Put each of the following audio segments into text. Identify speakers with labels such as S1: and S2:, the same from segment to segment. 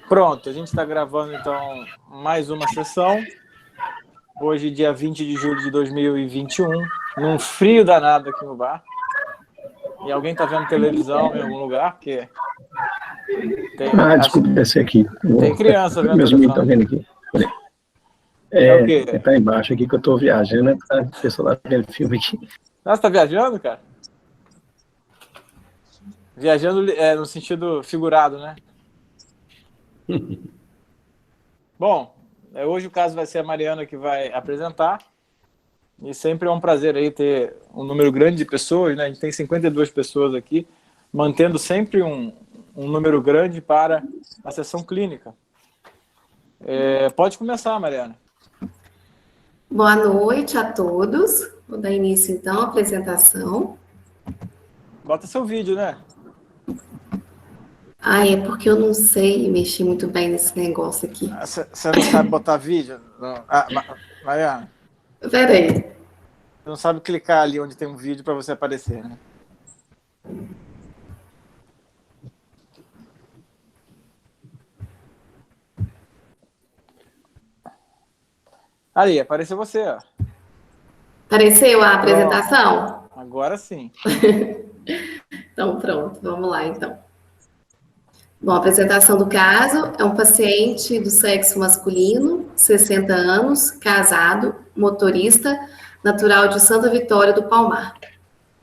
S1: Pronto, a gente está gravando então mais uma sessão. Hoje, dia 20 de julho de 2021, num frio danado aqui no bar. E alguém está vendo televisão em algum lugar? Porque
S2: desculpa, descer aqui.
S1: Tem criança vendo
S2: meus
S1: televisão.
S2: Tá vendo aqui.
S1: É o quê?
S2: Tá embaixo aqui que eu tô viajando, tá o pessoal lá vendo filme aqui.
S1: Nossa, tá viajando, cara? Viajando no sentido figurado, né? Bom, hoje o caso vai ser a Mariana que vai apresentar. E sempre é um prazer aí ter um número grande de pessoas, né? A gente tem 52 pessoas aqui, mantendo sempre um número grande para a sessão clínica. Pode começar, Mariana.
S3: Boa noite a todos. Vou dar início, então, à apresentação.
S1: Bota seu vídeo, né?
S3: É porque eu não sei mexer muito bem nesse negócio aqui.
S1: Você não sabe botar vídeo? Mariana.
S3: Peraí.
S1: Você não sabe clicar ali onde tem um vídeo para você aparecer, né? Ali, apareceu você, ó.
S3: Apareceu a apresentação?
S1: Pronto. Agora sim.
S3: Então, pronto. Vamos lá, então. Bom, a apresentação do caso é um paciente do sexo masculino, 60 anos, casado, motorista, natural de Santa Vitória do Palmar.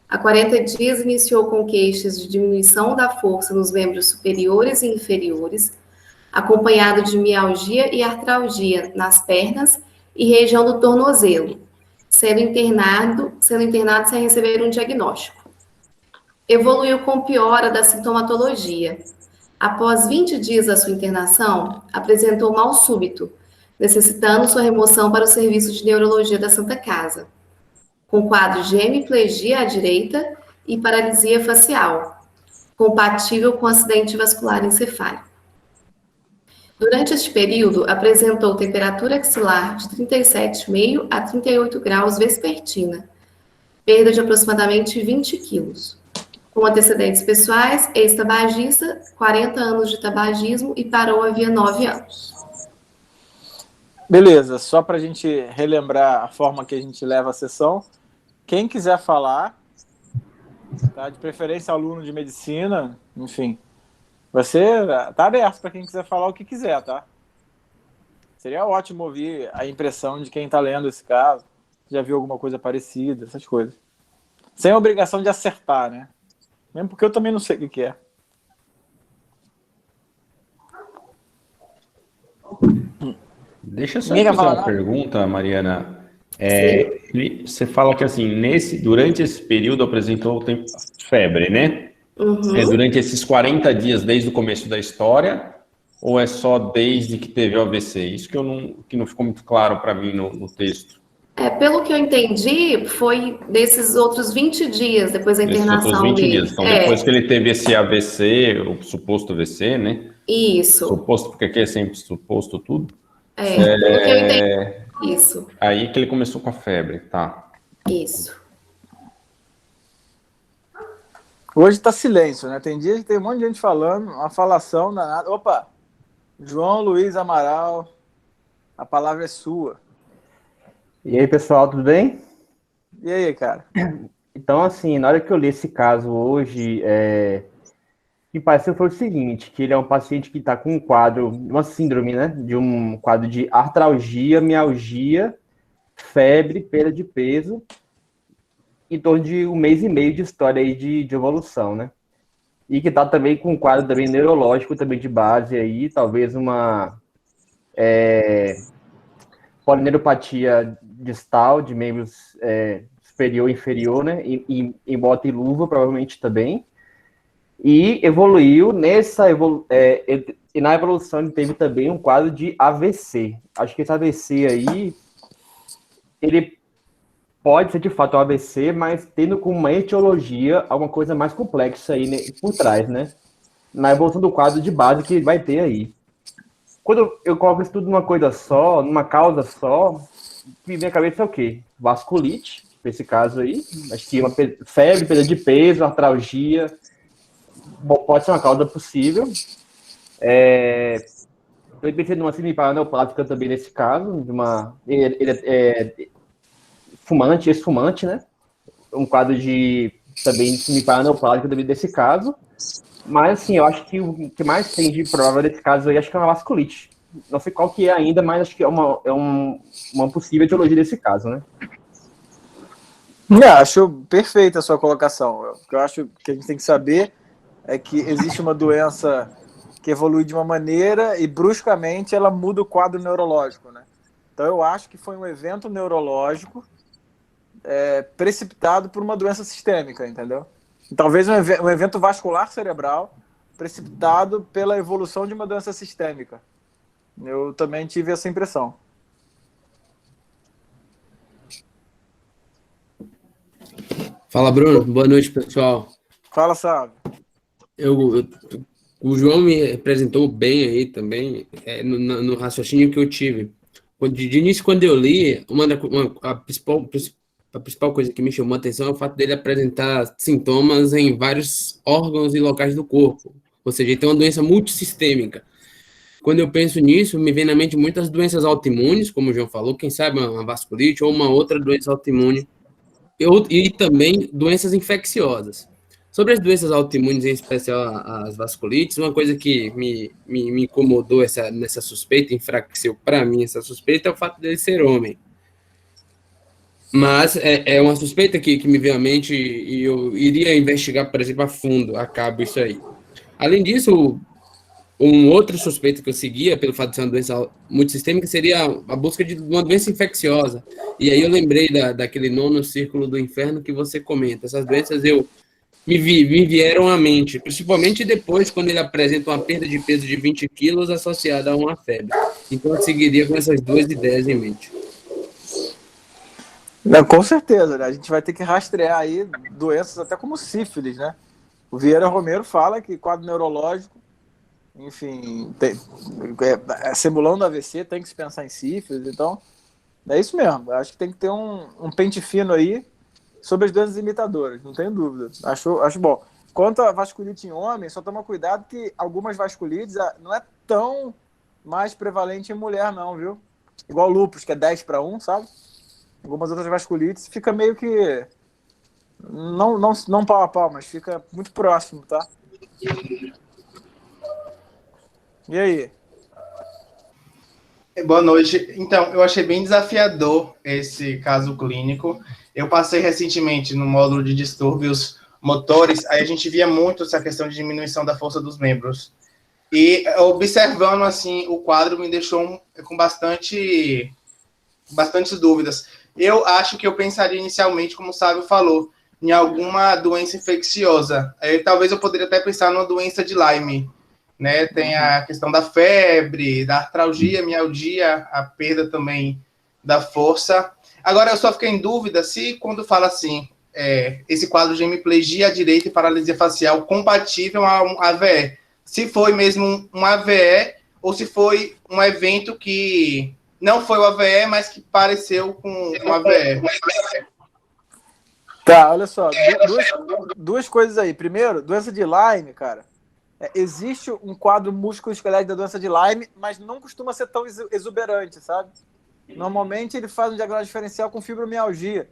S3: Há 40 dias iniciou com queixas de diminuição da força nos membros superiores e inferiores, acompanhado de mialgia e artralgia nas pernas e região do tornozelo, sendo internado sem receber um diagnóstico. Evoluiu com piora da sintomatologia. Após 20 dias da sua internação, apresentou mal súbito, necessitando sua remoção para o serviço de neurologia da Santa Casa, com quadro de hemiplegia à direita e paralisia facial, compatível com acidente vascular encefálico. Durante este período, apresentou temperatura axilar de 37,5 a 38 graus vespertina, perda de aproximadamente 20 quilos. Com antecedentes pessoais, ex-tabagista, 40 anos de tabagismo e parou havia 9 anos.
S1: Beleza, só para a gente relembrar a forma que a gente leva a sessão, quem quiser falar, tá? De preferência aluno de medicina, enfim, tá aberto para quem quiser falar o que quiser, tá? Seria ótimo ouvir a impressão de quem está lendo esse caso, já viu alguma coisa parecida, essas coisas. Sem a obrigação de acertar, né? Mesmo porque eu também não sei o que é.
S4: Deixa eu só fazer uma pergunta, Mariana. Você fala que assim, durante esse período apresentou febre, né?
S3: Uhum.
S4: É durante esses 40 dias, desde o começo da história, ou é só desde que teve o AVC? Isso que não ficou muito claro para mim no texto.
S3: Pelo que eu entendi, foi desses outros 20 dias depois da internação
S4: outros 20
S3: dele.
S4: Dias. Então, depois que ele teve esse AVC, o suposto AVC, né?
S3: Isso.
S4: Suposto, porque aqui é sempre suposto tudo.
S3: Pelo que eu entendi, isso.
S4: Aí que ele começou com a febre, tá?
S3: Isso.
S1: Hoje tá silêncio, né? Tem dias que tem um monte de gente falando, uma falação danada. Opa! João Luiz Amaral, a palavra é sua.
S5: E aí, pessoal, tudo bem?
S1: E aí, cara?
S5: Então, assim, na hora que eu li esse caso hoje, me pareceu foi o seguinte, que ele é um paciente que está com um quadro, uma síndrome, né? De um quadro de artralgia, mialgia, febre, perda de peso, em torno de 1 mês e meio de história aí de evolução, né? E que está também com um quadro também neurológico também de base aí, talvez uma polineuropatia distal de membros superior e inferior, né? Em bota e luva, provavelmente também. E evoluiu e na evolução ele teve também um quadro de AVC. Acho que esse AVC aí, ele pode ser de fato um AVC, mas tendo como uma etiologia alguma coisa mais complexa aí, né, por trás, né? Na evolução do quadro de base que vai ter aí. Quando eu coloco isso tudo numa coisa só, numa causa só, que vem à cabeça é o quê? Vasculite, nesse caso aí. Acho que uma febre, perda de peso, artralgia. Bom, pode ser uma causa possível. Eu pensei numa síndrome neoplásica também nesse caso, ele é fumante, ex-fumante, né? Um quadro também de síndrome neoplásica também desse caso. Mas, assim, eu acho que o que mais tem de provável desse caso aí, acho que é uma vasculite. Não sei qual que é ainda, mas acho que é uma possível etiologia desse caso, né?
S1: Acho perfeita a sua colocação. O que eu acho que a gente tem que saber é que existe uma doença que evolui de uma maneira e bruscamente ela muda o quadro neurológico, né? Então eu acho que foi um evento neurológico precipitado por uma doença sistêmica, entendeu? Talvez um evento vascular cerebral precipitado pela evolução de uma doença sistêmica. Eu também tive essa impressão.
S6: Fala, Bruno. Boa noite, pessoal.
S1: Fala, Sábio.
S6: O João me representou bem aí também, no raciocínio que eu tive. De início, quando eu li, a principal coisa que me chamou a atenção é o fato dele apresentar sintomas em vários órgãos e locais do corpo. Ou seja, ele tem uma doença multissistêmica. Quando eu penso nisso, me vem na mente muitas doenças autoimunes, como o João falou, quem sabe uma vasculite ou uma outra doença autoimune, e também doenças infecciosas. Sobre as doenças autoimunes, em especial as vasculites, uma coisa que me incomodou nessa suspeita, enfraqueceu para mim essa suspeita, é o fato dele ser homem. Mas é uma suspeita que me veio à mente e eu iria investigar, por exemplo, a fundo, a cabo isso aí. Além disso, um outro suspeito que eu seguia, pelo fato de ser uma doença multissistêmica, seria a busca de uma doença infecciosa. E aí eu lembrei daquele nono círculo do inferno que você comenta. Essas doenças me vieram à mente, principalmente depois, quando ele apresenta uma perda de peso de 20 quilos associada a uma febre. Então eu seguiria com essas duas ideias em mente.
S1: Não, com certeza, né? A gente vai ter que rastrear aí doenças até como sífilis, né? O Vieira Romero fala que quadro neurológico, enfim, simulando AVC, tem que se pensar em sífilis, então é isso mesmo. Acho que tem que ter um pente fino aí sobre as doenças imitadoras, não tenho dúvida. Acho bom. Quanto a vasculite em homem, só toma cuidado que algumas vasculites não é tão mais prevalente em mulher, não, viu? Igual lúpus, que é 10-1, sabe? Algumas outras vasculites fica meio que não pau a pau, mas fica muito próximo, tá? E aí?
S7: Boa noite. Então, eu achei bem desafiador esse caso clínico. Eu passei recentemente no módulo de distúrbios motores, aí a gente via muito essa questão de diminuição da força dos membros. E observando, assim, o quadro me deixou com bastantes dúvidas. Eu acho que eu pensaria inicialmente, como o Sábio falou, em alguma doença infecciosa. Talvez eu poderia até pensar numa doença de Lyme, né? Tem a questão da febre, da artralgia, mialgia, a perda também da força. Agora, eu só fiquei em dúvida se, quando fala assim, esse quadro de hemiplegia à direita e paralisia facial compatível a um AVE, se foi mesmo um AVE ou se foi um evento que não foi o AVE, mas que pareceu com um AVE.
S1: Tá, olha só, duas coisas aí. Primeiro, doença de Lyme, cara. Existe um quadro músculo-esquelético da doença de Lyme, mas não costuma ser tão exuberante, sabe? Normalmente ele faz um diagnóstico diferencial com fibromialgia.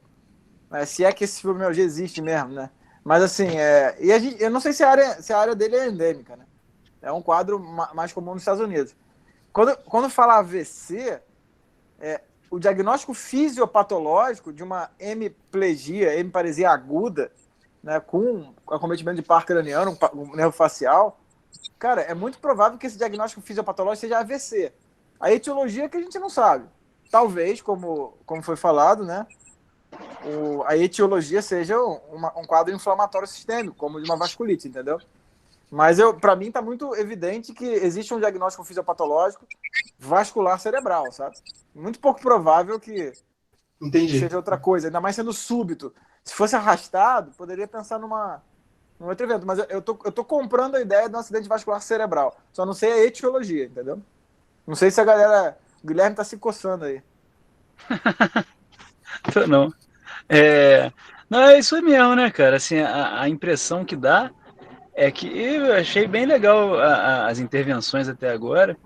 S1: Se é que esse fibromialgia existe mesmo, né? Mas assim, eu não sei se a área dele é endêmica, né? É um quadro mais comum nos Estados Unidos. Quando fala AVC, o diagnóstico fisiopatológico de uma hemiparesia aguda, né, com acometimento de par craniano, um nervo facial, cara, é muito provável que esse diagnóstico fisiopatológico seja AVC. A etiologia é que a gente não sabe. Talvez, como foi falado, né, a etiologia seja um quadro inflamatório sistêmico, como de uma vasculite, entendeu? Mas para mim está muito evidente que existe um diagnóstico fisiopatológico vascular cerebral, sabe? Muito pouco provável que seja outra coisa, ainda mais sendo súbito. Se fosse arrastado, poderia pensar num outro evento, mas eu tô comprando a ideia de um acidente vascular cerebral. Só não sei a etiologia, entendeu? Não sei se a galera... O Guilherme tá se coçando aí.
S8: Não. Não, é isso mesmo, né, cara? Assim, a impressão que dá é que eu achei bem legal as intervenções até agora.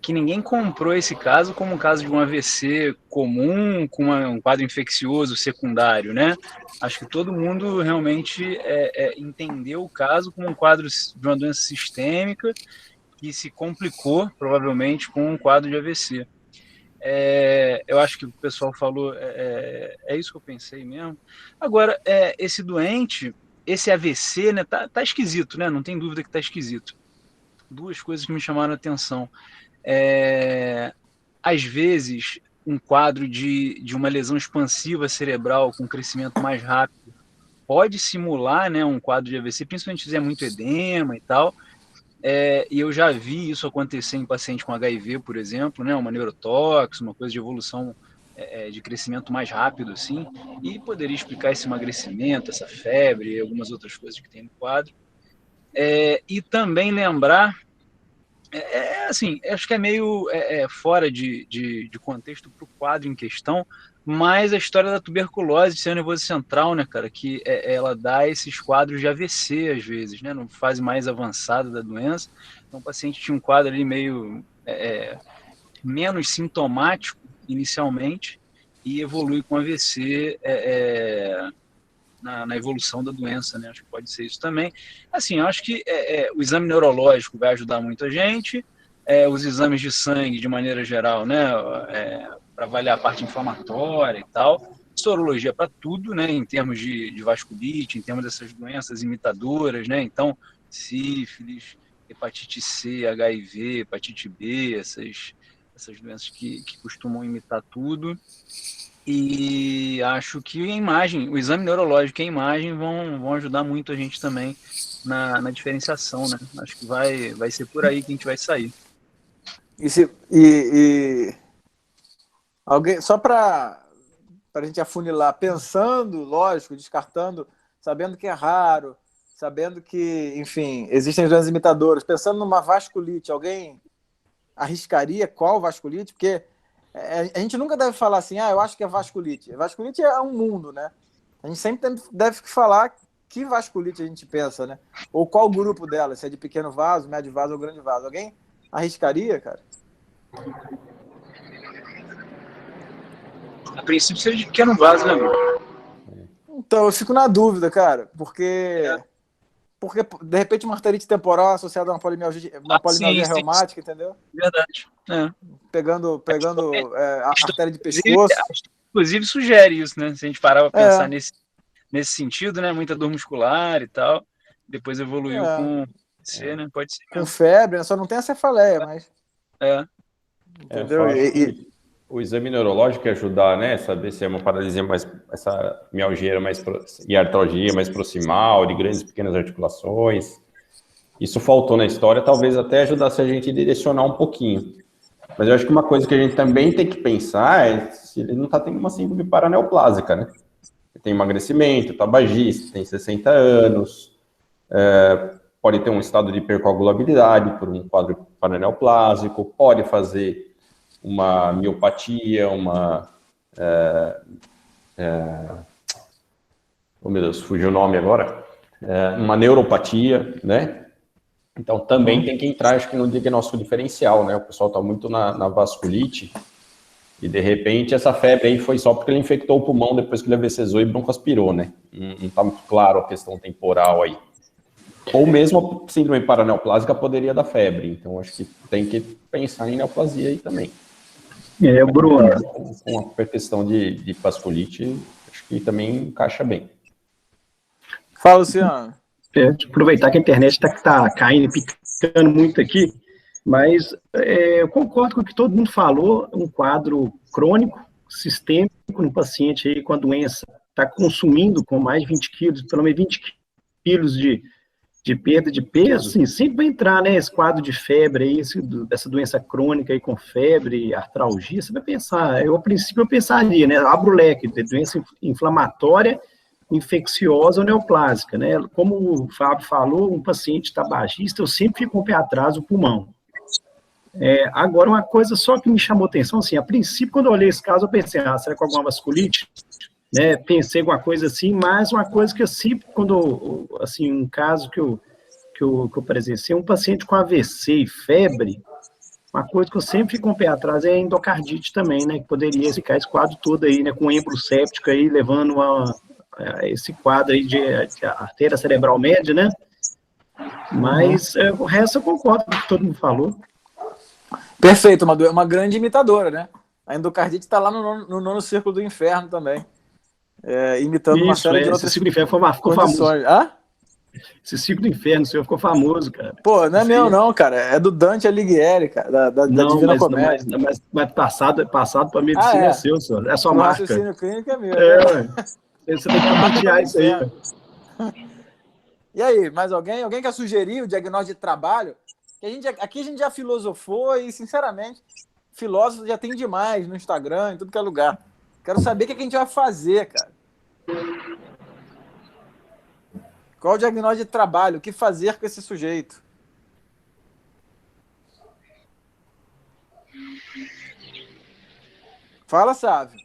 S8: que ninguém comprou esse caso como um caso de um AVC comum, com um quadro infeccioso secundário, né? Acho que todo mundo realmente entendeu o caso como um quadro de uma doença sistêmica que se complicou, provavelmente, com um quadro de AVC. Eu acho que o pessoal falou, é isso que eu pensei mesmo. Agora, esse doente, esse AVC, né, tá esquisito, né? Não tem dúvida que tá esquisito. Duas coisas que me chamaram a atenção. Às vezes, um quadro de uma lesão expansiva cerebral com crescimento mais rápido pode simular, né, um quadro de AVC, principalmente se fizer muito edema e tal. E eu já vi isso acontecer em paciente com HIV, por exemplo, né, uma neurotóxica, uma coisa de evolução de crescimento mais rápido, assim, e poderia explicar esse emagrecimento, essa febre e algumas outras coisas que tem no quadro. E também lembrar, assim, acho que é meio fora de contexto para o quadro em questão, mas a história da tuberculose, sistema nervoso central, né, cara, que ela dá esses quadros de AVC às vezes, né, numa fase mais avançada da doença. Então o paciente tinha um quadro ali meio menos sintomático inicialmente e evolui com AVC na evolução da doença, né? Acho que pode ser isso também. Assim, eu acho que o exame neurológico vai ajudar muito a gente, os exames de sangue, de maneira geral, né? Para avaliar a parte inflamatória e tal. Sorologia para tudo, né? Em termos de vasculite, em termos dessas doenças imitadoras, né? Então, sífilis, hepatite C, HIV, hepatite B, essas doenças que costumam imitar tudo. E acho que a imagem, o exame neurológico e a imagem vão ajudar muito a gente também na diferenciação, né? Acho que vai ser por aí que a gente vai sair.
S1: Alguém, só para a gente afunilar, pensando, lógico, descartando, sabendo que é raro, sabendo que, enfim, existem doenças imitadoras, pensando numa vasculite, alguém arriscaria qual vasculite? Porque a gente nunca deve falar assim, eu acho que é vasculite. Vasculite é um mundo, né? A gente sempre deve falar que vasculite a gente pensa, né? Ou qual grupo dela, se é de pequeno vaso, médio vaso ou grande vaso. Alguém arriscaria, cara?
S8: A princípio seria de pequeno vaso, né, amigo?
S1: Então, eu fico na dúvida, cara, porque de repente uma arterite temporal associada a uma polimialgia reumática, entendeu?
S8: Verdade.
S1: Pegando a artéria de pescoço.
S8: Inclusive sugere isso, né? Se a gente parar para pensar nesse sentido, né? Muita dor muscular e tal. Depois evoluiu com C, né? Pode ser.
S1: Com febre, né? Só não tem a cefaleia, mas...
S4: Entendeu? O exame neurológico ia ajudar, né? Saber se é uma paralisia essa mialgia e artralgia mais proximal, de grandes e pequenas articulações. Isso faltou na história, talvez até ajudasse a gente a direcionar um pouquinho. Mas eu acho que uma coisa que a gente também tem que pensar é se ele não está tendo uma síndrome paraneoplásica, né? Ele tem emagrecimento, tabagista, tem 60 anos, pode ter um estado de hipercoagulabilidade por um quadro paraneoplásico, pode fazer uma miopatia, oh meu Deus, fugiu o nome agora, uma neuropatia, né? Então também tem que entrar, acho que no diagnóstico diferencial, né? O pessoal está muito na vasculite e de repente essa febre aí foi só porque ele infectou o pulmão depois que ele AVCzou e broncoaspirou, né? Não está muito claro a questão temporal aí. Ou mesmo a síndrome paraneoplásica poderia dar febre, então acho que tem que pensar em neoplasia aí também.
S2: Bruno.
S4: Com a questão de vasculite, acho que também encaixa bem.
S1: Fala, Luciano.
S2: Aproveitar que a internet está caindo, picando muito aqui, mas eu concordo com o que todo mundo falou, um quadro crônico, sistêmico, no paciente aí com a doença está consumindo com mais de 20 quilos, pelo menos 20 quilos de perda de peso, assim, sempre vai entrar, né, esse quadro de febre aí, dessa doença crônica aí com febre, artralgia, você vai pensar, a princípio eu pensaria, né, abro o leque, de doença inflamatória, infecciosa ou neoplásica, né, como o Fábio falou, um paciente tabagista, eu sempre fico com o pé atrás do pulmão. Agora, uma coisa só que me chamou atenção, assim, a princípio, quando eu olhei esse caso, eu pensei, será que é alguma vasculite? Né, pensei alguma coisa assim, mas uma coisa que eu sempre, assim, um caso que eu presenciei, um paciente com AVC e febre, Uma coisa que eu sempre fico com o pé atrás é a endocardite também, né? Que poderia ficar esse quadro todo aí, né? Com êmbolo séptico aí, levando esse quadro aí de artéria cerebral média, né? Mas o resto eu concordo com o que todo mundo falou.
S1: Perfeito, uma grande imitadora, né? A endocardite está lá no nono círculo do inferno também. Imitando uma série de outras
S2: esse ciclo do inferno ficou
S1: condições.
S2: famoso. Esse ciclo do inferno, o senhor ficou famoso, cara.
S1: Pô, não é meu não, cara. É do Dante Alighieri, cara, da Divina Comédia.
S2: Mas passado para medicina é seu, senhor. É sua marca. O
S1: raciocínio clínico é meu.
S2: Você tem que compartilhar isso aí.
S1: E aí, mais alguém? Alguém quer sugerir o diagnóstico de trabalho? Aqui a gente já filosofou e, sinceramente, filósofo já tem demais no Instagram, em tudo que é lugar. Quero saber o que a gente vai fazer, cara. Qual o diagnóstico de trabalho? O que fazer com esse sujeito? Fala, Sávio.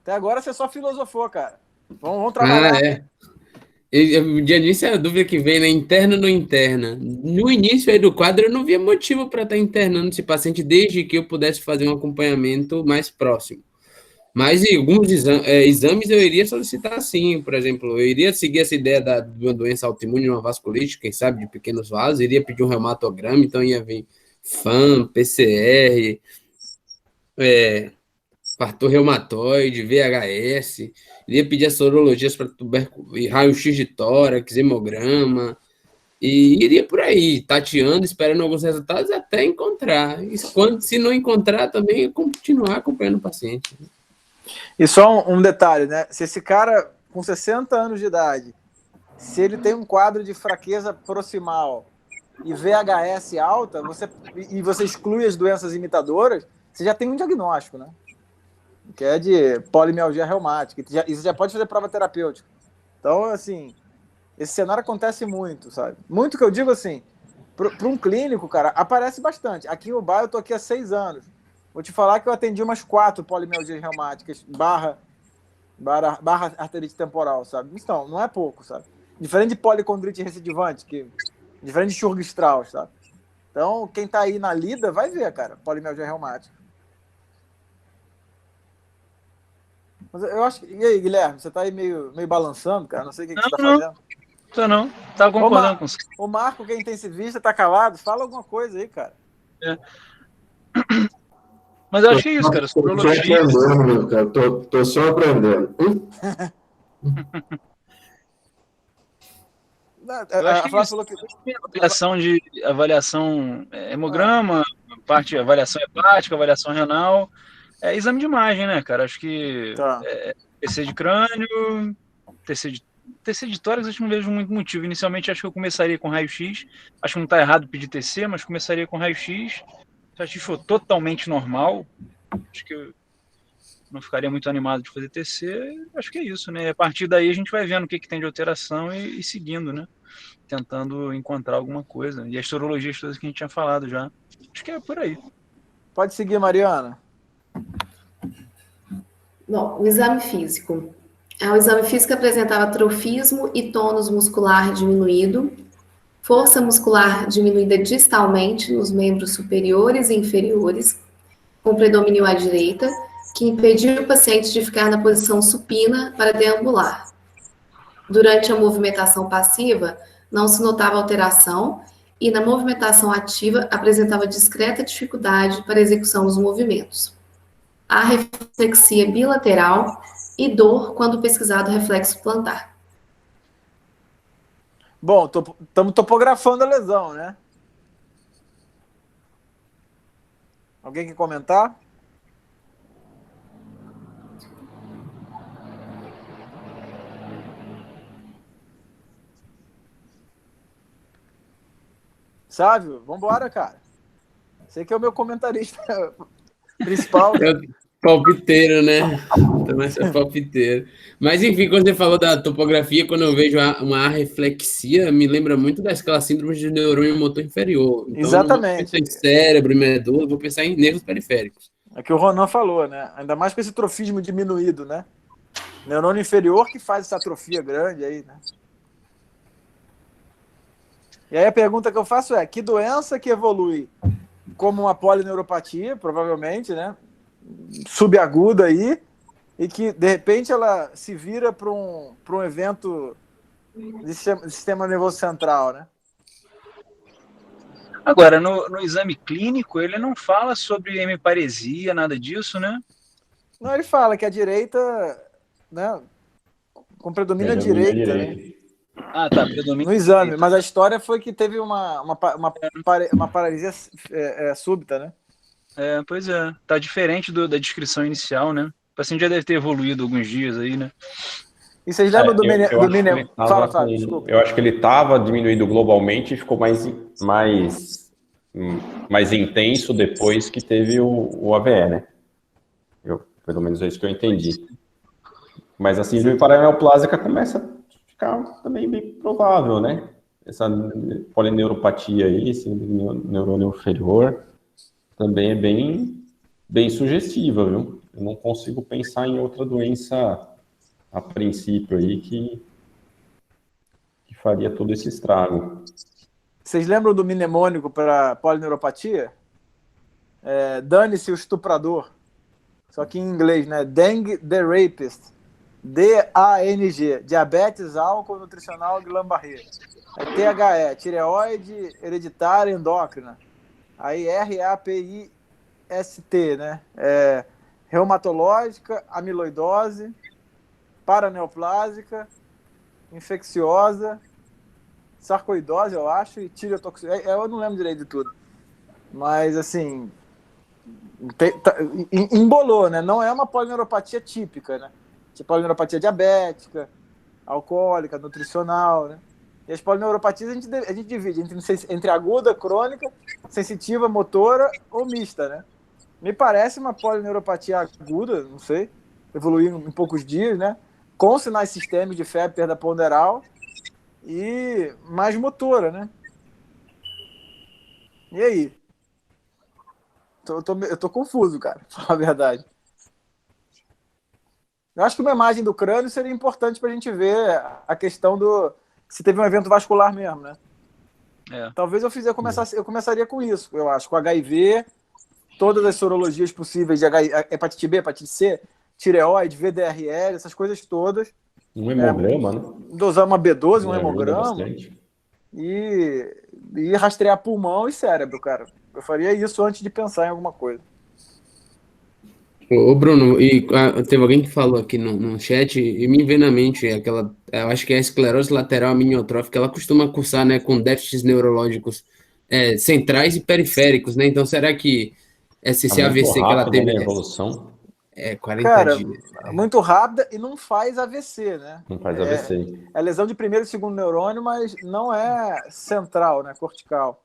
S1: Até agora você só filosofou, cara. Vamos trabalhar.
S6: De início, a dúvida que vem, né? Interna ou não interna? No início aí do quadro, eu não via motivo para estar internando esse paciente desde que eu pudesse fazer um acompanhamento mais próximo. Mas em alguns exames eu iria solicitar sim, por exemplo, eu iria seguir essa ideia de uma doença autoimune, uma vasculite, quem sabe, de pequenos vasos, iria pedir um reumatograma, então ia vir FAM, PCR, fator reumatoide, VHS, iria pedir as sorologias para tuberculose, raio-x de tórax, hemograma, e iria por aí, tateando, esperando alguns resultados até encontrar. E se não encontrar, também continuar acompanhando o paciente.
S1: E só um detalhe, né? Se esse cara com 60 anos de idade, se ele tem um quadro de fraqueza proximal e VHS alta, você exclui as doenças imitadoras, você já tem um diagnóstico, né? Que é de polimialgia reumática. E você já pode fazer prova terapêutica. Então, assim, esse cenário acontece muito, sabe? Muito que eu digo assim, para um clínico, cara, aparece bastante. Aqui em Ubá eu tô aqui há 6 anos. Vou te falar que eu atendi umas 4 polimialgias reumáticas barra arterite temporal, sabe? Então, não é pouco, sabe? Diferente de policondrite recidivante, diferente de Sturge-Strauss, sabe? Então, quem tá aí na lida vai ver, cara, polimialgia reumática. Mas eu acho que... E aí, Guilherme, você tá aí meio balançando, cara? Não sei o que você tá fazendo.
S8: Não. Tava concordando com você.
S1: O Marco, que é intensivista, tá calado. Fala alguma coisa aí, cara.
S8: Mas eu acho que é isso, cara.
S9: Tô só aprendendo.
S8: A Flávia falou que avaliação hemograma, avaliação hepática, avaliação renal, exame de imagem, né, cara? Acho que TC de crânio, TC de tórax, acho que não vejo muito motivo. Inicialmente, acho que eu começaria com raio-x. Acho que não está errado pedir TC, mas começaria com raio-x. Se a gente for totalmente normal, acho que eu não ficaria muito animado de fazer TC. Acho que é isso, né? A partir daí a gente vai vendo o que tem de alteração e seguindo, né? Tentando encontrar alguma coisa. E as sorologias todas que a gente tinha falado já. Acho que é por aí.
S1: Pode seguir, Mariana.
S3: Bom, o exame físico. O exame físico apresentava atrofismo e tônus muscular diminuído, força muscular diminuída distalmente nos membros superiores e inferiores, com predomínio à direita, que impediu o paciente de ficar na posição supina para deambular. Durante a movimentação passiva, não se notava alteração e na movimentação ativa apresentava discreta dificuldade para a execução dos movimentos. Há reflexia bilateral e dor quando pesquisado reflexo plantar.
S1: Bom, estamos topografando a lesão, né? Alguém quer comentar? Sávio, vambora, cara. Você que é o meu comentarista principal.
S6: Palpiteiro, né? Também sou palpiteiro. Mas, enfim, quando você falou da topografia, quando eu vejo uma arreflexia, me lembra muito daquelas síndromes de neurônio motor inferior. Então,
S1: exatamente.
S6: Não vou pensar em cérebro e medula, vou pensar em nervos periféricos.
S1: É que o Ronan falou, né? Ainda mais com esse trofismo diminuído, né? Neurônio inferior que faz essa atrofia grande aí, né? E aí a pergunta que eu faço é, que doença que evolui como uma polineuropatia, provavelmente, né? Subaguda aí, e que, de repente, ela se vira para um evento de sistema nervoso central, né?
S8: Agora, no exame clínico, ele não fala sobre hemiparesia, nada disso, né?
S1: Não, ele fala que a direita, né, com predomínio à direita, né?
S8: Ah, tá, predomínio
S1: no exame, mas a história foi que teve uma paralisia súbita, né?
S8: Pois é, tá diferente da descrição inicial, né? O paciente já deve ter evoluído alguns dias aí, né?
S1: E vocês lembram do Minem? Fala, Fábio, desculpa.
S4: Eu acho que ele estava diminuído globalmente e ficou mais intenso depois que teve o AVE, né? Pelo menos é isso que eu entendi. Mas a síndrome paraneoplásica começa a ficar também bem provável, né? Essa polineuropatia aí, esse neurônio inferior, também é bem sugestiva, viu? Eu não consigo pensar em outra doença a princípio aí que faria todo esse estrago.
S1: Vocês lembram do mnemônico para polineuropatia? Dane-se o estuprador. Só que em inglês, né? Dengue the Rapist. DANG. Diabetes, álcool, nutricional, Guillain-Barré. THE, tireoide, hereditária, endócrina. Aí RAPIST, né? Reumatológica, amiloidose, paraneoplásica, infecciosa, sarcoidose, eu acho, e tireotoxina. Eu não lembro direito de tudo. Mas, assim, embolou, né? Não é uma polineuropatia típica, né? Tipo polineuropatia diabética, alcoólica, nutricional, né? E as polineuropatias a gente divide entre aguda, crônica, sensitiva, motora ou mista, né? Me parece uma polineuropatia aguda, não sei, evoluindo em poucos dias, né? Com sinais sistêmicos de febre, perda ponderal e mais motora, né? E aí? Eu tô confuso, cara, pra falar a verdade. Eu acho que uma imagem do crânio seria importante pra gente ver a questão se teve um evento vascular mesmo, né? Talvez eu começaria com isso, eu acho, com HIV, todas as sorologias possíveis de hepatite B, hepatite C, tireoide, VDRL, essas coisas todas.
S4: Um hemograma, né?
S1: Dosar uma B12, um hemograma. E rastrear pulmão e cérebro, cara. Eu faria isso antes de pensar em alguma coisa.
S6: Ô, Bruno, teve alguém que falou aqui no chat, e me veio na mente eu acho que é a esclerose lateral aminiotrófica, ela costuma cursar, né, com déficits neurológicos centrais e periféricos, né? Então, será que esse AVC que ela teve...
S4: Né, evolução.
S6: 40
S1: cara,
S6: dias.
S1: Muito rápida e não faz AVC, né?
S4: Não faz AVC.
S1: É lesão de primeiro e segundo neurônio, mas não é central, né? Cortical.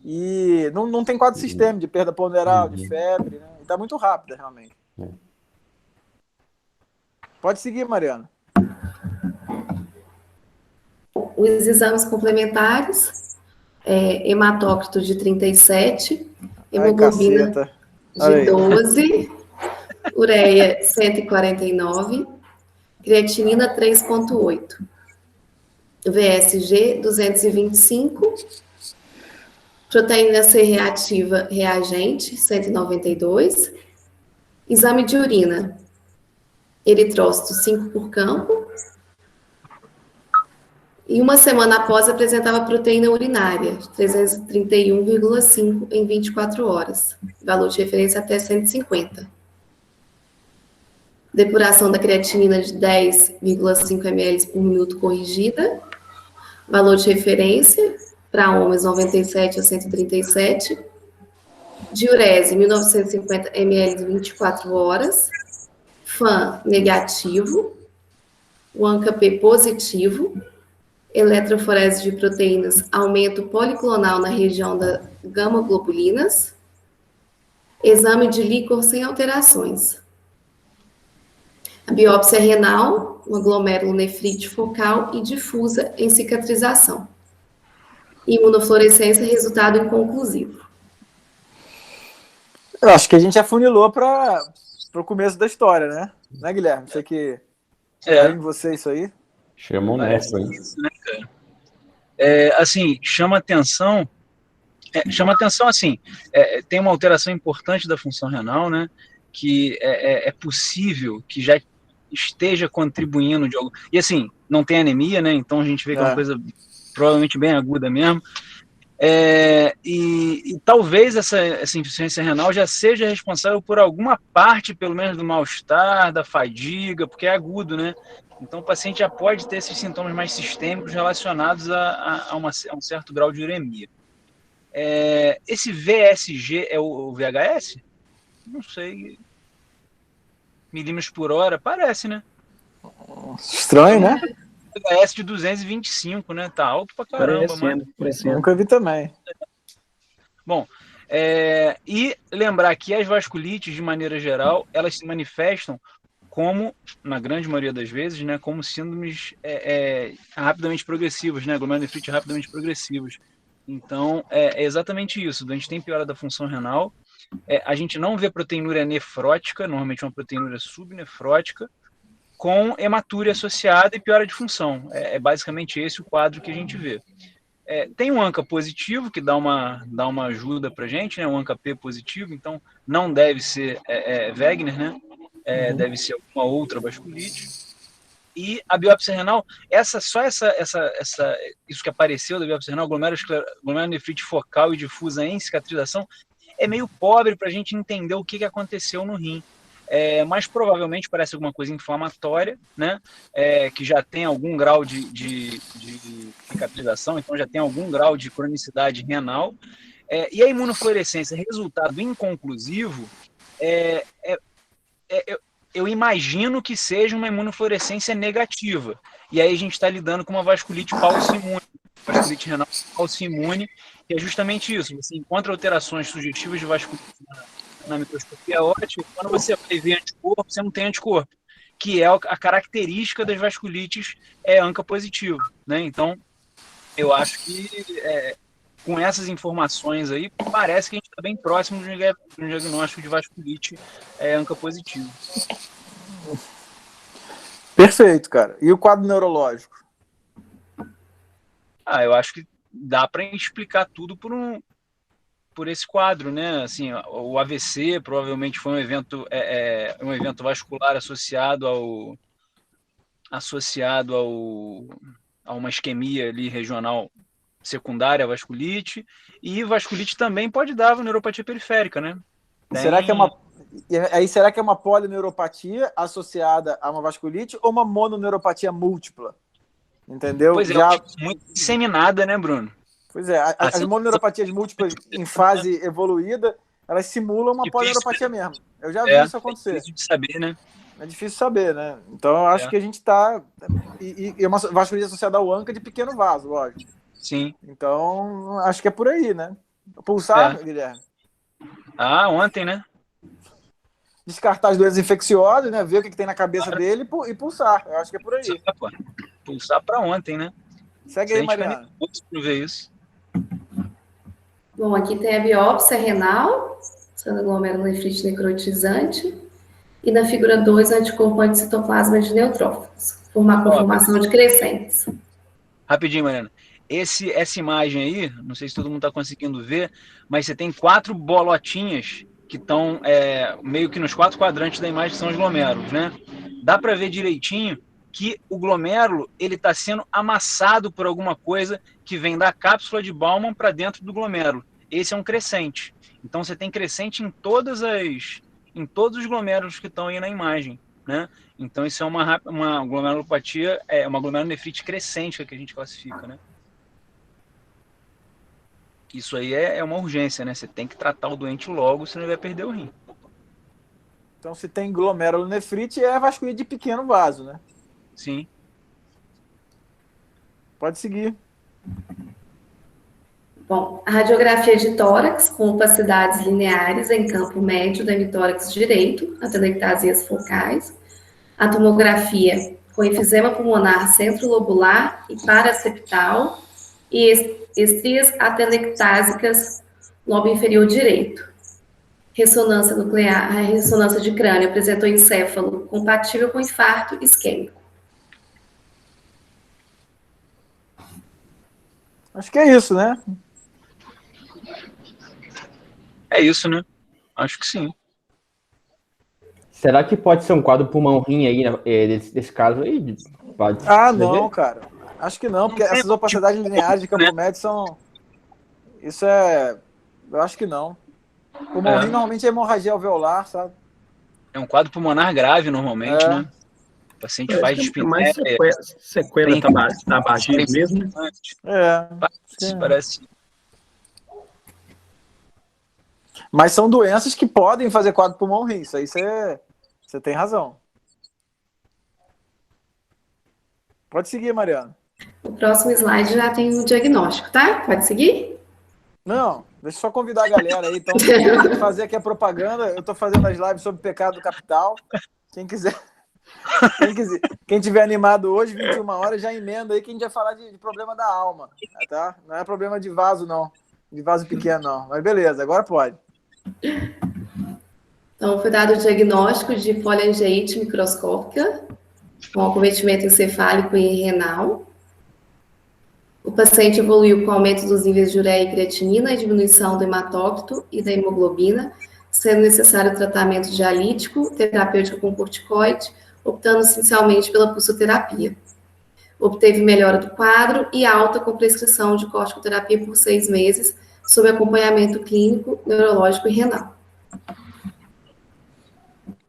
S1: E não tem quadro sistêmico de perda ponderal, de febre, né? Está muito rápida, realmente. Pode seguir, Mariana.
S3: Os exames complementares, hematócrito de 37, hemoglobina de 12, ureia 149, creatinina 3,8, VSG 225, proteína C reativa reagente 192, exame de urina, eritrócito 5 por campo, e uma semana após apresentava proteína urinária, 331,5 em 24 horas, valor de referência até 150. Depuração da creatinina de 10,5 ml por minuto corrigida, valor de referência para homens 97 a 137, diurese 1950 ml em 24 horas, FAN negativo, o ANCA-P positivo, eletroforese de proteínas, aumento policlonal na região da gama-globulinas, exame de líquor sem alterações. A biópsia renal, uma glomerulonefrite focal e difusa em cicatrização. Imunofluorescência, resultado inconclusivo.
S1: Eu acho que a gente afunilou para o começo da história, né? Né, Guilherme? Sei que em você isso aí.
S4: Chamam nessa, hein?
S8: Assim, chama atenção chama atenção assim, tem uma alteração importante da função renal, né? Que é possível que já esteja contribuindo de algo. E assim, não tem anemia, né? Então a gente vê que é uma coisa provavelmente bem aguda mesmo. E talvez essa insuficiência renal já seja responsável por alguma parte, pelo menos, do mal-estar, da fadiga, porque é agudo, né? Então o paciente já pode ter esses sintomas mais sistêmicos relacionados a um certo grau de uremia. Esse VSG é o VHS? Não sei. Milímetros por hora, parece, né?
S1: Estranho, né?
S8: VHS de 225, né? Tá alto pra caramba.
S2: Parecendo.
S1: Nunca vi também.
S8: Bom, e lembrar que as vasculites, de maneira geral, elas se manifestam como, na grande maioria das vezes, né, como síndromes rapidamente progressivas, né, glomerulonefrite rapidamente progressivas. Então, é exatamente isso. A gente tem piora da função renal, a gente não vê proteinúria nefrótica, normalmente uma proteinúria subnefrótica, com hematúria associada e piora de função. É basicamente esse o quadro que a gente vê. Tem um ANCA positivo, que dá uma ajuda para a gente, né? Um ANCA P positivo, então não deve ser Wegener, né? Deve ser alguma outra vasculite. E a biópsia renal, isso que apareceu da biópsia renal, glomerulonefrite focal e difusa em cicatrização, é meio pobre para a gente entender o que aconteceu no rim. Mas provavelmente parece alguma coisa inflamatória, né? Que já tem algum grau de cicatrização, então já tem algum grau de cronicidade renal. E a imunofluorescência, resultado inconclusivo, eu imagino que seja uma imunofluorescência negativa. E aí a gente está lidando com uma vasculite pauci-imune, vasculite renal pauci-imune, que é justamente isso. Você encontra alterações sugestivas de vasculite na microscopia óptica, quando você vai ver anticorpo, você não tem anticorpo, que é a característica das vasculites ANCA positivo, né? Então, eu acho que com essas informações aí, parece que a gente está bem próximo de um diagnóstico de vasculite ANCA positivo.
S1: Perfeito, cara. E o quadro neurológico?
S8: Eu acho que dá para explicar tudo por esse quadro, né? Assim, o AVC provavelmente foi um evento vascular associado a uma isquemia ali regional secundária à vasculite, e vasculite também pode dar neuropatia periférica, né?
S1: Será que é uma polineuropatia associada a uma vasculite ou uma mononeuropatia múltipla? Entendeu?
S8: Pois muito disseminada, né, Bruno?
S1: Pois as mononeuropatias múltiplas em fase evoluída, elas simulam uma polineuropatia mesmo. Eu já vi isso acontecer.
S8: É difícil de saber, né?
S1: É difícil saber, né? Então, eu acho que a gente está... E uma vasculite associada ao ANCA de pequeno vaso, lógico.
S8: Sim.
S1: Então, acho que é por aí, né? Pulsar, Guilherme?
S8: Ontem, né?
S1: Descartar as doenças infecciosas, né? Ver o que tem na cabeça dele e pulsar. Eu acho que é por aí.
S8: Pulsar para ontem, né?
S1: Segue aí, Mariana.
S8: Ver isso.
S3: Bom, aqui tem a biópsia renal, sendo glomerulonefrite necrotizante, e na figura 2, anticorpo anticitoplasma de neutrófilos, formação de crescentes.
S8: Rapidinho, Mariana. Essa imagem aí, não sei se todo mundo está conseguindo ver, mas você tem 4 bolotinhas que estão meio que nos 4 quadrantes da imagem, que são os glomérulos, né? Dá para ver direitinho que o glomérulo ele está sendo amassado por alguma coisa que vem da cápsula de Bowman para dentro do glomérulo. Esse é um crescente. Então você tem crescente em todos os glomérulos que estão aí na imagem, né? Então isso é uma glomerulopatia, uma glomerulonefrite crescente que a gente classifica, né? Isso aí é uma urgência, né? Você tem que tratar o doente logo, senão ele vai perder o rim.
S1: Então, se tem glomerulonefrite, é vasculite de pequeno vaso, né?
S8: Sim.
S1: Pode seguir.
S3: Bom, a radiografia de tórax com opacidades lineares em campo médio do hemitórax direito, atelectasias focais. A tomografia com efizema pulmonar centrolobular e paraseptal e estrias atelectásicas lobo inferior direito. Ressonância nuclear, a ressonância de crânio apresentou encéfalo compatível com infarto isquêmico.
S1: Acho que é isso, né?
S8: É isso, né? Acho que sim.
S5: Será que pode ser um quadro pulmão-rim aí, né, desse caso aí? Pode
S1: Não, cara. Acho que não, porque essas opacidades lineares de campo médio são... Isso é... Eu acho que não. Pulmão-rim normalmente é hemorragia alveolar, sabe?
S8: É um quadro pulmonar grave, normalmente, né? O paciente faz dispneia.
S2: Mais sequela tabagite mesmo, né?
S8: Parece.
S1: Mas são doenças que podem fazer quadro pulmão-rim. Isso aí você tem razão. Pode seguir, Mariana.
S3: O próximo slide já tem o diagnóstico, tá? Pode seguir?
S1: Não, deixa eu só convidar a galera aí. Então, fazer aqui a propaganda. Eu estou fazendo as lives sobre pecado capital. Quem quiser... Quem tiver animado hoje, 21 horas, já emenda aí que a gente vai falar de problema da alma, tá? Não é problema de vaso, não. De vaso pequeno, não. Mas beleza, agora pode.
S3: Então, foi dado o diagnóstico de poliangiite microscópica, com acometimento encefálico e renal. O paciente evoluiu com aumento dos níveis de ureia e creatinina e diminuição do hematócrito e da hemoglobina, sendo necessário tratamento dialítico, terapêutico com corticoide, optando essencialmente pela pulsoterapia. Obteve melhora do quadro e alta com prescrição de corticoterapia por 6 meses, sob acompanhamento clínico, neurológico e renal.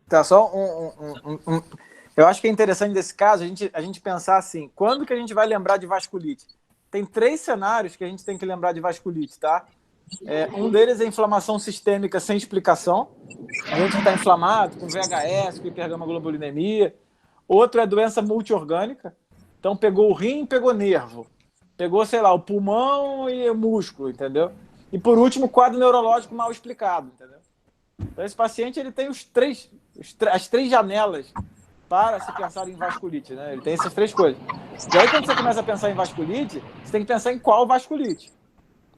S1: Tá, só eu acho que é interessante desse caso a gente pensar assim, quando que a gente vai lembrar de vasculite? Tem 3 cenários que a gente tem que lembrar de vasculite, tá? Um deles é inflamação sistêmica sem explicação. A gente está inflamado, com VHS, com hipergamaglobulinemia. Outro é doença multiorgânica. Então, pegou o rim, pegou nervo. Pegou, sei lá, o pulmão e o músculo, entendeu? E, por último, quadro neurológico mal explicado, entendeu? Então, esse paciente ele tem as 3 janelas para se pensar em vasculite, né? Ele tem essas 3 coisas. E aí, quando você começa a pensar em vasculite, você tem que pensar em qual vasculite.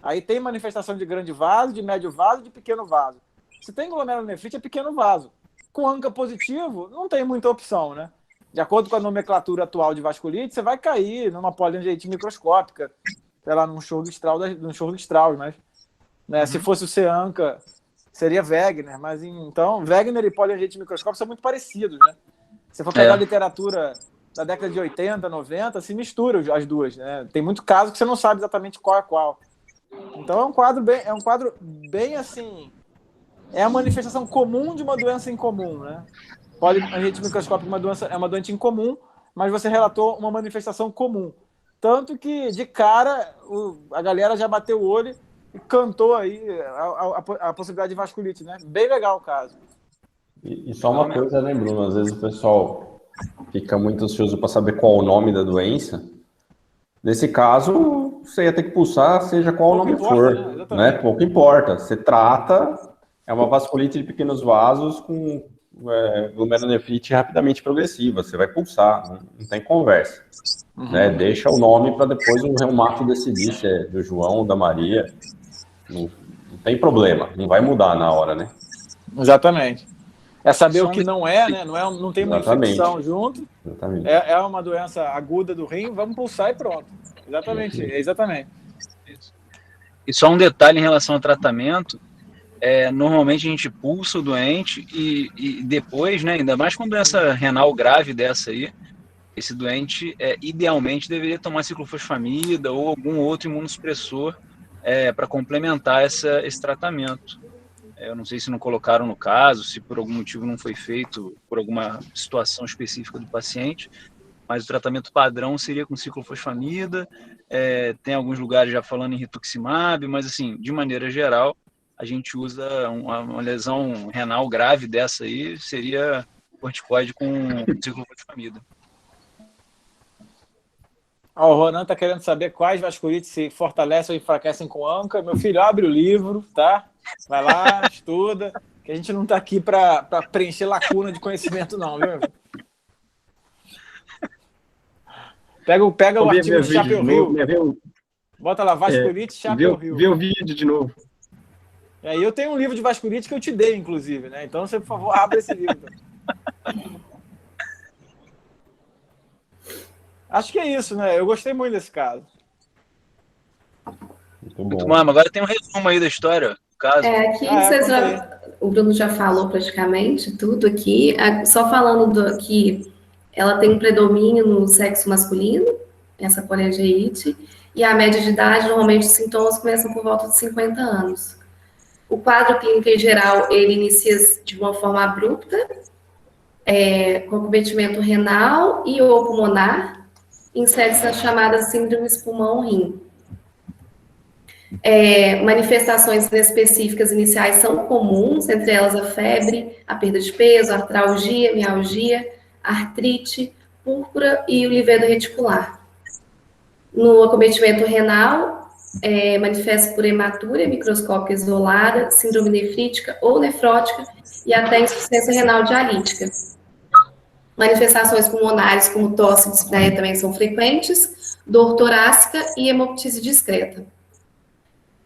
S1: Aí tem manifestação de grande vaso, de médio vaso, de pequeno vaso. Se tem glomerulonefrite, é pequeno vaso. Com ANCA positivo, não tem muita opção, né? De acordo com a nomenclatura atual de vasculite, você vai cair numa poliangiite microscópica, sei lá, num chorro de Strauss, mas né, se fosse o C-ANCA, seria Wegener, mas então, Wegener e poliangiite microscópica são muito parecidos, né? Se for pegar a literatura da década de 80, 90, se mistura as duas, né? Tem muito caso que você não sabe exatamente qual é qual. Então é um quadro bem assim, é a manifestação comum de uma doença incomum, né? Poliangiite microscópica é uma doença incomum, mas você relatou uma manifestação comum. Tanto que, de cara, a galera já bateu o olho e cantou aí a possibilidade de vasculite, né? Bem legal o caso.
S4: E só uma coisa, né, Bruno? Às vezes o pessoal fica muito ansioso para saber qual o nome da doença. Nesse caso, você ia ter que pulsar, seja qual o nome for, né? Pouco importa. Você trata, é uma vasculite de pequenos vasos com glomerulonefrite rapidamente progressiva. Você vai pulsar, não tem conversa. Né? Deixa o nome para depois o reumato decidir se é do João ou da Maria. Não tem problema, não vai mudar na hora, né?
S1: Exatamente. É saber o que não é, né? Não tem uma infecção junto.
S4: Exatamente.
S1: É uma doença aguda do rim, vamos pulsar e pronto. Exatamente.
S8: E só um detalhe em relação ao tratamento, normalmente a gente pulsa o doente e depois, né, ainda mais com doença renal grave dessa aí, esse doente idealmente deveria tomar ciclofosfamida ou algum outro imunossupressor para complementar esse tratamento. Eu não sei se não colocaram no caso, se por algum motivo não foi feito, por alguma situação específica do paciente, mas o tratamento padrão seria com ciclofosfamida, tem alguns lugares já falando em rituximab, mas assim, de maneira geral, a gente usa uma lesão renal grave dessa aí, seria corticoide com ciclofosfamida.
S1: O Ronan está querendo saber quais vasculites se fortalecem ou enfraquecem com ANCA. Meu filho, abre o livro, tá? Vai lá, estuda, que a gente não está aqui para preencher lacuna de conhecimento, não, viu? Pega o artigo de Chapel-Hill. Bota lá, vasculite Chapel-Hill.
S2: Vê o vídeo de novo.
S1: E aí eu tenho um livro de vasculite que eu te dei, inclusive, né? Então você, por favor, abre esse livro. Acho que é isso, né? Eu gostei muito desse caso.
S4: Muito bom.
S8: Agora tem um resumo aí da história. caso.
S3: Aqui o Bruno já falou praticamente tudo aqui. Só falando que ela tem um predomínio no sexo masculino, essa coregeite, e a média de idade, normalmente, os sintomas começam por volta de 50 anos. O quadro clínico, em geral, ele inicia de uma forma abrupta, com acometimento renal e ou pulmonar, insere-se as chamadas síndromes pulmão-rim. Manifestações específicas iniciais são comuns, entre elas a febre, a perda de peso, a artralgia, mialgia, artrite, púrpura e o livedo reticular. No acometimento renal, manifesta por hematura microscópica isolada, síndrome nefrítica ou nefrótica e até insuficiência renal dialítica. Manifestações pulmonares, como tosse e dispneia, também são frequentes, dor torácica e hemoptise discreta.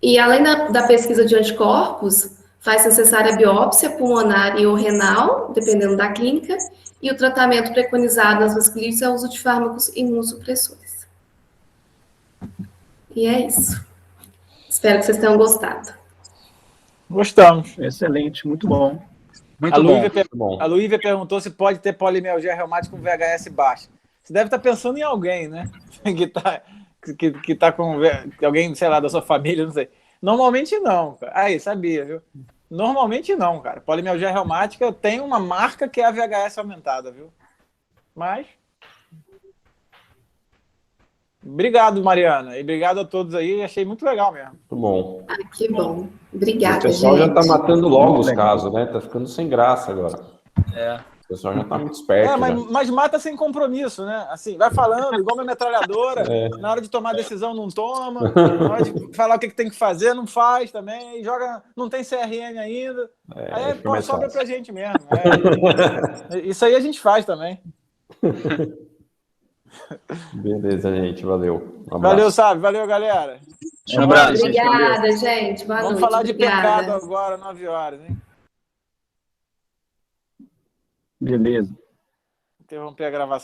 S3: E além da pesquisa de anticorpos, faz necessária a biópsia pulmonar e ou renal, dependendo da clínica, e o tratamento preconizado nas vasculites é o uso de fármacos imunossupressores. E é isso. Espero que vocês tenham gostado.
S1: Gostamos.
S2: Excelente, muito bom.
S1: A Luívia perguntou se pode ter polimialgia reumática com VHS baixo. Você deve estar pensando em alguém, né? que tá com alguém, sei lá, da sua família, não sei. Normalmente não, cara. Aí, sabia, viu? Normalmente não, cara. Polimialgia reumática tem uma marca que é a VHS aumentada, viu? Mas... Obrigado, Mariana. E obrigado a todos aí. Achei muito legal mesmo.
S4: Muito bom.
S3: Que bom. Obrigada, gente.
S4: O pessoal já está matando logo os casos, né? Tá ficando sem graça agora. O pessoal já está muito esperto.
S1: Mas mata sem compromisso, né? Assim, vai falando, igual uma metralhadora. Na hora de tomar decisão, não toma. Na hora de falar o que tem que fazer, não faz também. Joga, não tem CRM ainda. Aí sobra pra gente mesmo. Isso aí a gente faz também.
S4: Beleza, gente. Valeu.
S1: Valeu, Sábio. Valeu, galera.
S8: Um abraço.
S3: Obrigada, gente. Boa noite.
S1: Vamos falar de pecado agora, 9 horas, hein?
S2: Beleza.
S1: Interromper a gravação.